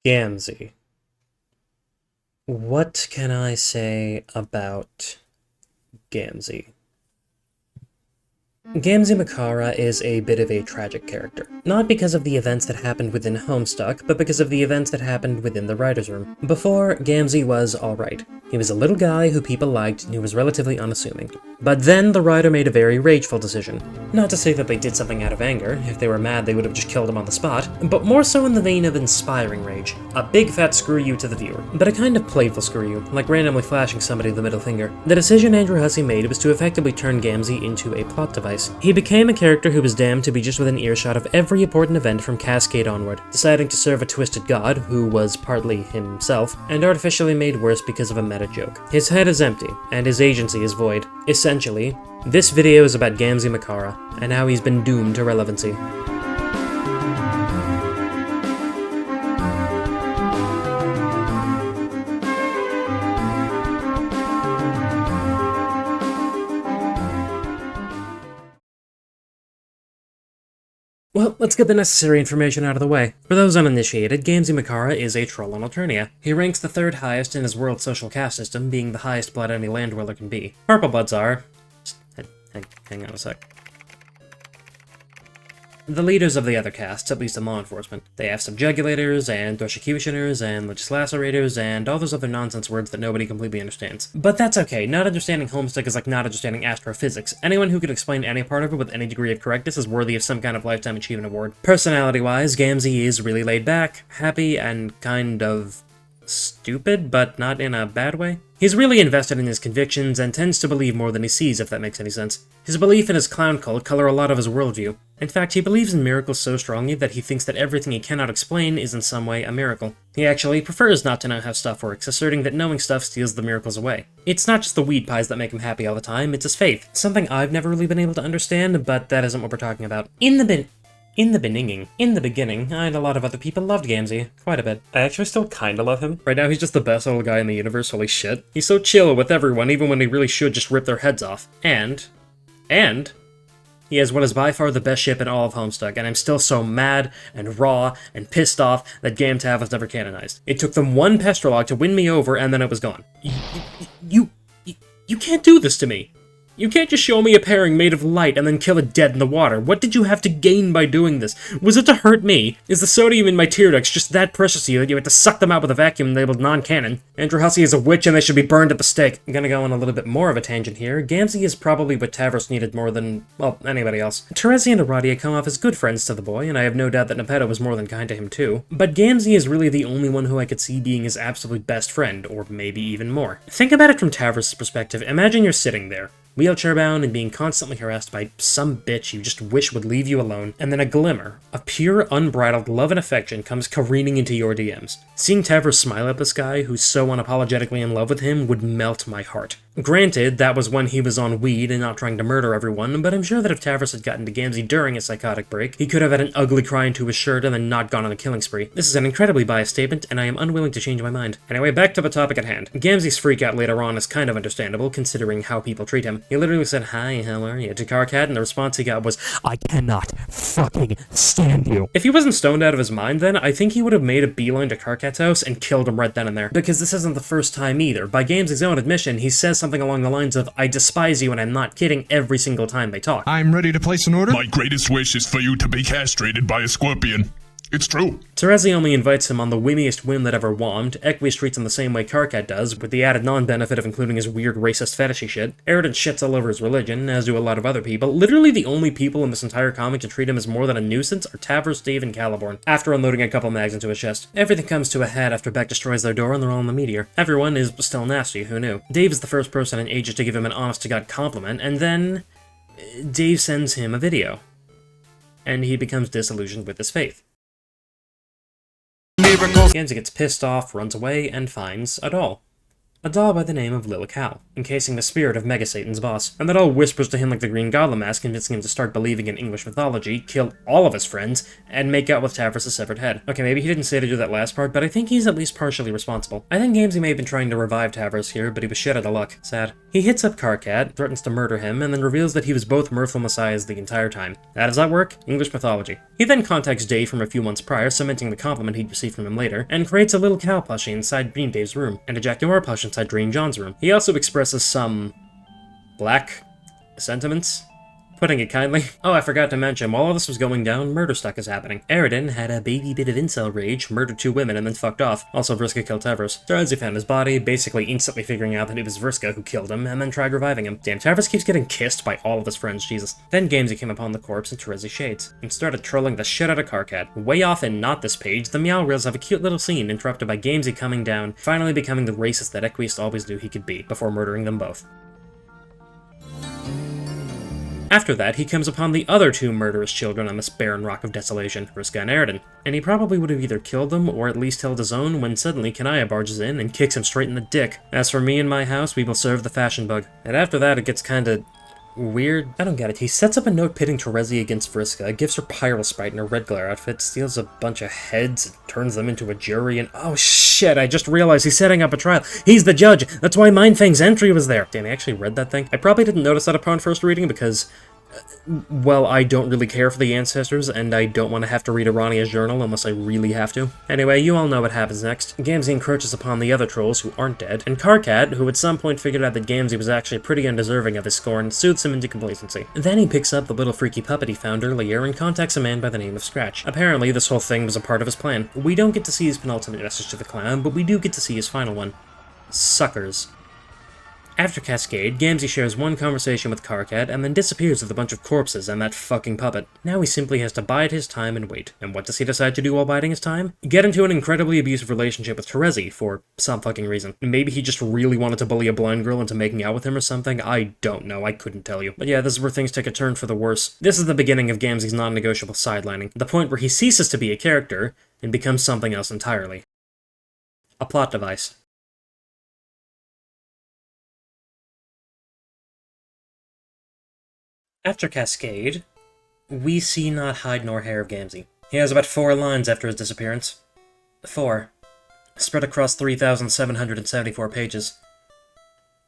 Gamzee. What can I say about Gamzee? Gamzee Makara is a bit of a tragic character. Not because of the events that happened within Homestuck, but because of the events that happened within the writer's room. Before, Gamzee was alright. He was a little guy who people liked and who was relatively unassuming. But then the writer made a very rageful decision. Not to say that they did something out of anger. If they were mad, they would have just killed him on the spot, but more so in the vein of inspiring rage. A big fat screw you to the viewer, but a kind of playful screw you, like randomly flashing somebody the middle finger. The decision Andrew Hussie made was to effectively turn Gamzee into a plot device. He became a character who was damned to be just within earshot of every important event from Cascade onward, deciding to serve a twisted god, who was partly himself, and artificially made worse because of a meta joke. His head is empty, and his agency is void. Essentially, this video is about Gamzee Makara, and how he's been doomed to relevancy. Well, let's get the necessary information out of the way. For those uninitiated, Gamzee Makara is a troll on Alternia. He ranks the third highest in his world social caste system, being the highest blood any land dweller can be. Purple bloods are... hang on a sec. The leaders of the other castes, at least in law enforcement. They have subjugulators, and executioners, and legislatorators, and all those other nonsense words that nobody completely understands. But that's okay, not understanding Homestuck is like not understanding astrophysics. Anyone who can explain any part of it with any degree of correctness is worthy of some kind of lifetime achievement award. Personality-wise, Gamzee is really laid back, happy, and kind of... stupid, but not in a bad way. He's really invested in his convictions and tends to believe more than he sees, if that makes any sense. His belief in his clown cult color a lot of his worldview. In fact, he believes in miracles so strongly that he thinks that everything he cannot explain is in some way a miracle. He actually prefers not to know how stuff works, asserting that knowing stuff steals the miracles away. It's not just the weed pies that make him happy all the time, it's his faith. Something I've never really been able to understand, but that isn't what we're talking about. In the beginning, I and a lot of other people loved Gamzee, quite a bit. I actually still kinda love him. Right now he's just the best little guy in the universe, holy shit. He's so chill with everyone, even when he really should just rip their heads off. And he has what is by far the best ship in all of Homestuck, and I'm still so mad, and raw, and pissed off that Gamtav was never canonized. It took them one Pestrolog to win me over, and then it was gone. You can't do this to me! You can't just show me a pairing made of light and then kill it dead in the water. What did you have to gain by doing this? Was it to hurt me? Is the sodium in my tear ducts just that precious to you that you had to suck them out with a vacuum labeled non-canon? Andrew Hussie is a witch and they should be burned at the stake. I'm gonna go on a little bit more of a tangent here. Gamzee is probably what Tavros needed more than, well, anybody else. Terezi and Aradia come off as good friends to the boy, and I have no doubt that Nepeta was more than kind to him too. But Gamzee is really the only one who I could see being his absolute best friend, or maybe even more. Think about it from Tavros' perspective. Imagine you're sitting there, wheelchair-bound and being constantly harassed by some bitch you just wish would leave you alone, and then a glimmer of pure, unbridled love and affection comes careening into your DMs. Seeing Tavros smile at this guy who's so unapologetically in love with him would melt my heart. Granted, that was when he was on weed and not trying to murder everyone, but I'm sure that if Tavros had gotten to Gamzee during a psychotic break, he could have had an ugly cry into his shirt and then not gone on a killing spree. This is an incredibly biased statement, and I am unwilling to change my mind. Anyway, back to the topic at hand. Gamzee's freakout later on is kind of understandable, considering how people treat him. He literally said, "Hi, how are you?" to Karkat, and the response he got was, "I cannot fucking stand you." If he wasn't stoned out of his mind then, I think he would have made a beeline to Karkat's house and killed him right then and there. Because this isn't the first time either. By Gamzee's own admission, he says something along the lines of, "I despise you and I'm not kidding," every single time they talk. I'm ready to place an order. My greatest wish is for you to be castrated by a scorpion. It's true. Terezi only invites him on the whimmiest whim that ever wommed. Equus treats him the same way Karkat does, with the added non-benefit of including his weird racist fetishy shit. Eridan shits all over his religion, as do a lot of other people. Literally the only people in this entire comic to treat him as more than a nuisance are Tavros, Dave, and Caliborn, after unloading a couple mags into his chest. Everything comes to a head after Beck destroys their door and they're all in the meteor. Everyone is still nasty, who knew? Dave is the first person in ages to give him an honest-to-God compliment, and then... Dave sends him a video. And he becomes disillusioned with his faith. Gamzee gets pissed off, runs away, and finds a doll. A doll by the name of Lilical, encasing the spirit of Mega Satan's boss. And the doll whispers to him like the Green Goblin mask, convincing him to start believing in English mythology, kill all of his friends, and make out with Tavros' severed head. Okay, maybe he didn't say to do that last part, but I think he's at least partially responsible. I think Gamzee may have been trying to revive Tavros here, but he was shit out of luck. Sad. He hits up Karkat, threatens to murder him, and then reveals that he was both Mirthful Messiahs the entire time. How does that work? English mythology. He then contacts Dave from a few months prior, cementing the compliment he'd received from him later, and creates a little cow plushie inside Dream Dave's room, and a Jaguar plush inside Dream John's room. He also expresses some black sentiments, putting it kindly. Oh, I forgot to mention, while all this was going down, murder stuff is happening. Aridin had a baby bit of incel rage, murdered 2 women, and then fucked off. Also, Vriska killed Tavros. Tarzy found his body, basically instantly figuring out that it was Vriska who killed him, and then tried reviving him. Damn, Tavros keeps getting kissed by all of his friends, Jesus. Then Gamzee came upon the corpse in Terezi Shades, and started trolling the shit out of Karkat. Way off and not this page, the Meow Reels have a cute little scene interrupted by Gamzee coming down, finally becoming the racist that Equist always knew he could be, before murdering them both. After that, he comes upon the other 2 murderous children on this barren rock of desolation, Vriska and Aridin, and he probably would have either killed them or at least held his own when suddenly Kanaya barges in and kicks him straight in the dick. As for me and my house, we will serve the fashion bug. And after that, it gets kinda weird. I don't get it. He sets up a note pitting Terezi against Vriska, gives her Pyrosprite in a red glare outfit, steals a bunch of heads, and turns them into a jury, and oh shit, I just realized he's setting up a trial. He's the judge! That's why Mindfang's entry was there! Damn, I actually read that thing. I probably didn't notice that upon first reading because, well, I don't really care for the ancestors, and I don't want to have to read Arania's journal unless I really have to. Anyway, you all know what happens next. Gamzee encroaches upon the other trolls who aren't dead, and Karkat, who at some point figured out that Gamzee was actually pretty undeserving of his scorn, soothes him into complacency. Then he picks up the little freaky puppet he found earlier and contacts a man by the name of Scratch. Apparently, this whole thing was a part of his plan. We don't get to see his penultimate message to the clown, but we do get to see his final one. Suckers. After Cascade, Gamzee shares one conversation with Karkat and then disappears with a bunch of corpses and that fucking puppet. Now he simply has to bide his time and wait. And what does he decide to do while biding his time? Get into an incredibly abusive relationship with Terezi for some fucking reason. Maybe he just really wanted to bully a blind girl into making out with him or something? I don't know, I couldn't tell you. But yeah, this is where things take a turn for the worse. This is the beginning of Gamzee's non-negotiable sidelining, the point where he ceases to be a character and becomes something else entirely. A plot device. After Cascade, we see not hide nor hair of Gamzee. He has about 4 lines after his disappearance. 4. Spread across 3,774 pages.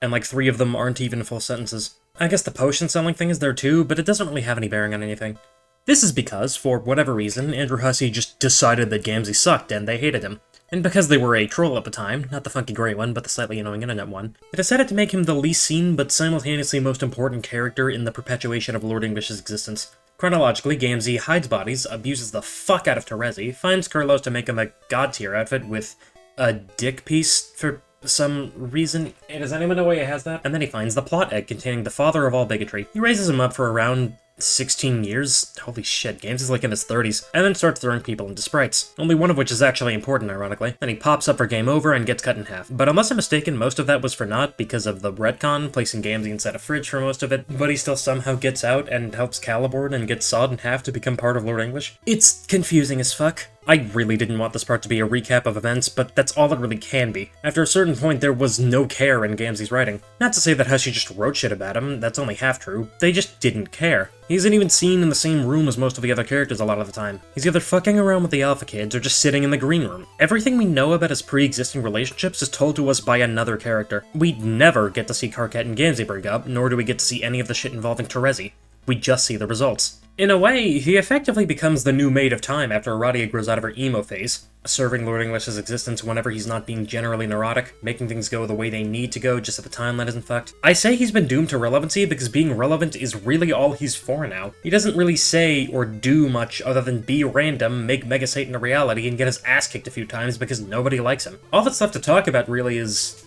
And like 3 of them aren't even full sentences. I guess the potion selling thing is there too, but it doesn't really have any bearing on anything. This is because, for whatever reason, Andrew Hussey just decided that Gamzee sucked and they hated him. And because they were a troll at the time, not the funky grey one, but the slightly annoying internet one, they decided to make him the least seen but simultaneously most important character in the perpetuation of Lord English's existence. Chronologically, Gamzee hides bodies, abuses the fuck out of Terezi, finds Kurlos to make him a god-tier outfit with a dick piece for some reason. Hey, does anyone know why he has that? And then he finds the plot egg containing the father of all bigotry. He raises him up for around 16 years? Holy shit, Gamzee's like in his 30s. And then starts throwing people into sprites. Only one of which is actually important, ironically. Then he pops up for game over and gets cut in half. But unless I'm mistaken, most of that was for naught because of the retcon, placing Gamzee inside a fridge for most of it, but he still somehow gets out and helps Caliborn and gets sawed in half to become part of Lord English. It's confusing as fuck. I really didn't want this part to be a recap of events, but that's all it really can be. After a certain point, there was no care in Gamzee's writing. Not to say that Hussey just wrote shit about him, that's only half true. They just didn't care. He isn't even seen in the same room as most of the other characters a lot of the time. He's either fucking around with the Alpha Kids or just sitting in the green room. Everything we know about his pre-existing relationships is told to us by another character. We never get to see Karkat and Gamzee break up, nor do we get to see any of the shit involving Terezi. We just see the results. In a way, he effectively becomes the new Maid of Time after Aradia grows out of her emo phase, serving Lord English's existence whenever he's not being generally neurotic, making things go the way they need to go just so the timeline isn't fucked. I say he's been doomed to relevancy because being relevant is really all he's for now. He doesn't really say or do much other than be random, make Mega Satan a reality, and get his ass kicked a few times because nobody likes him. All that's left to talk about really is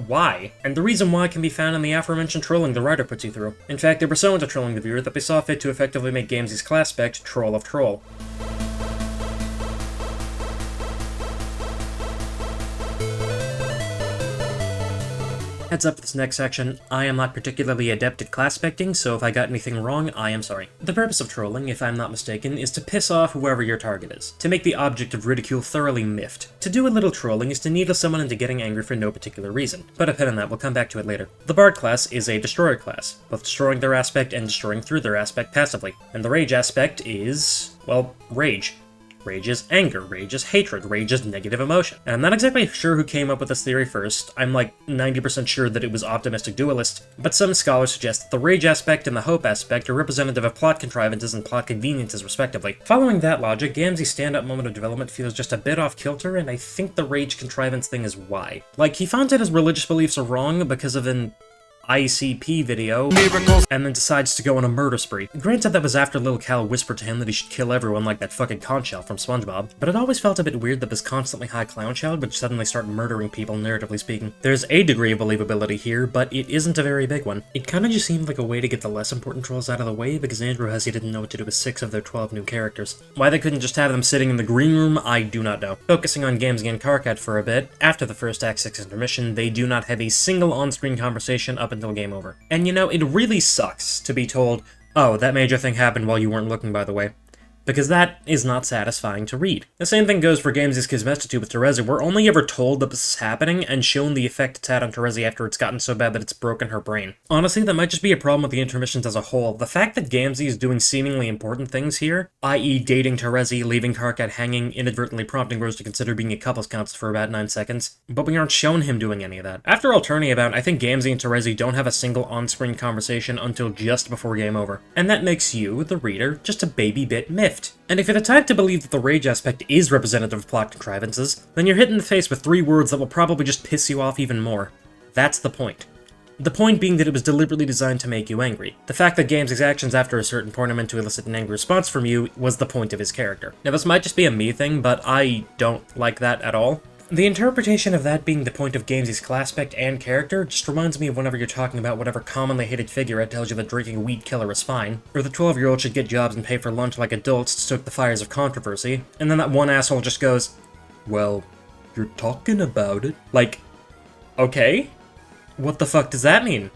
why? And the reason why can be found in the aforementioned trolling the writer puts you through. In fact, they were so into trolling the viewer that they saw fit to effectively make Gamzee's Classpect Troll of Troll. Heads up for this next section, I am not particularly adept at classpecting, so if I got anything wrong, I am sorry. The purpose of trolling, if I'm not mistaken, is to piss off whoever your target is, to make the object of ridicule thoroughly miffed. To do a little trolling is to needle someone into getting angry for no particular reason. Put a pin in that, we'll come back to it later. The Bard class is a destroyer class, both destroying their aspect and destroying through their aspect passively, and the rage aspect is, well, rage. Rage is anger, rage is hatred, rage is negative emotion. And I'm not exactly sure who came up with this theory first. I'm like 90% sure that it was Optimistic Dualist, but some scholars suggest that the rage aspect and the hope aspect are representative of plot contrivances and plot conveniences respectively. Following that logic, Gamzee's stand-up moment of development feels just a bit off kilter, and I think the rage contrivance thing is why. Like, he finds out his religious beliefs are wrong because of an ICP video, and then decides to go on a murder spree. Granted, that was after Lil Cal whispered to him that he should kill everyone like that fucking conch shell from SpongeBob, but it always felt a bit weird that this constantly high clown child would suddenly start murdering people, narratively speaking. There's a degree of believability here, but it isn't a very big one. It kinda just seemed like a way to get the less important trolls out of the way because Andrew Hussey didn't know what to do with 6 of their 12 new characters. Why they couldn't just have them sitting in the green room, I do not know. Focusing on Gamzee and Karkat for a bit, after the first Act 6 intermission, they do not have a single on-screen conversation up until game over. And you know, it really sucks to be told, oh, that major thing happened while you weren't looking, by the way. Because that is not satisfying to read. The same thing goes for Gamzee's Kismestitude with Terezi. We're only ever told that this is happening and shown the effect it's had on Terezi after it's gotten so bad that it's broken her brain. Honestly, that might just be a problem with the intermissions as a whole. The fact that Gamzee is doing seemingly important things here, i.e. dating Terezi, leaving Karkat hanging, inadvertently prompting Rose to consider being a couples counselor for about 9 seconds, but we aren't shown him doing any of that. After all turning about, I think Gamzee and Terezi don't have a single on-screen conversation until just before game over. And that makes you, the reader, just a baby bit miffed. And if you're the type to believe that the rage aspect is representative of plot contrivances, then you're hit in the face with 3 words that will probably just piss you off even more. That's the point. The point being that it was deliberately designed to make you angry. The fact that Gamzee's actions after a certain point are meant to elicit an angry response from you was the point of his character. Now this might just be a me thing, but I don't like that at all. The interpretation of that being the point of Gamzee's Classpect and character just reminds me of whenever you're talking about whatever commonly hated figurehead tells you that drinking weed killer is fine, or the 12-year-old should get jobs and pay for lunch like adults to stoke the fires of controversy, and then that one asshole just goes, well, you're talking about it. Like, okay? What the fuck does that mean?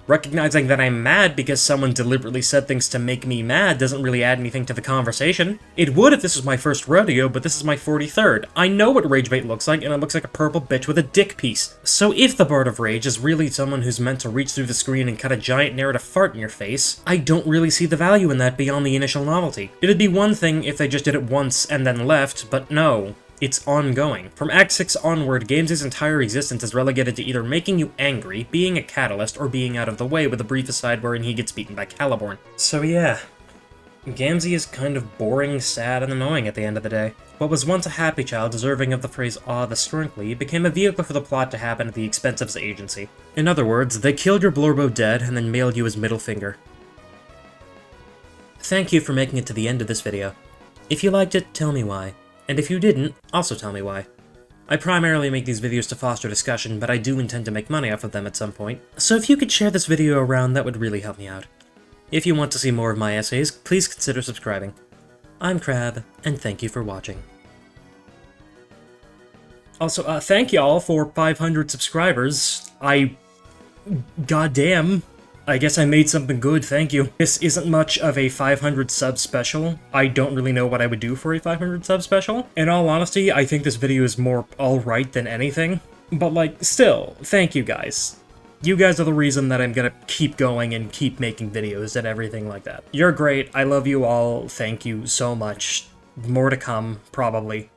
Recognizing that I'm mad because someone deliberately said things to make me mad doesn't really add anything to the conversation. It would if this was my first rodeo, but this is my 43rd. I know what rage bait looks like, and it looks like a purple bitch with a dick piece. So if the Bard of Rage is really someone who's meant to reach through the screen and cut a giant narrative fart in your face, I don't really see the value in that beyond the initial novelty. It'd be one thing if they just did it once and then left, but no. It's ongoing. From Act 6 onward, Gamzee's entire existence is relegated to either making you angry, being a catalyst, or being out of the way, with a brief aside wherein he gets beaten by Caliborn. So yeah, Gamzee is kind of boring, sad, and annoying at the end of the day. What was once a happy child deserving of the phrase aw the strunkly became a vehicle for the plot to happen at the expense of his agency. In other words, they killed your Blorbo dead and then mailed you his middle finger. Thank you for making it to the end of this video. If you liked it, tell me why. And if you didn't, also tell me why. I primarily make these videos to foster discussion, but I do intend to make money off of them at some point, so if you could share this video around, that would really help me out. If you want to see more of my essays, please consider subscribing. I'm Crab, and thank you for watching. Also, thank y'all for 500 subscribers. Goddamn. I guess I made something good, thank you. This isn't much of a 500 sub special. I don't really know what I would do for a 500 sub special. In all honesty, I think this video is more alright than anything. But like, still, thank you guys. You guys are the reason that I'm gonna keep going and keep making videos and everything like that. You're great, I love you all, thank you so much. More to come, probably.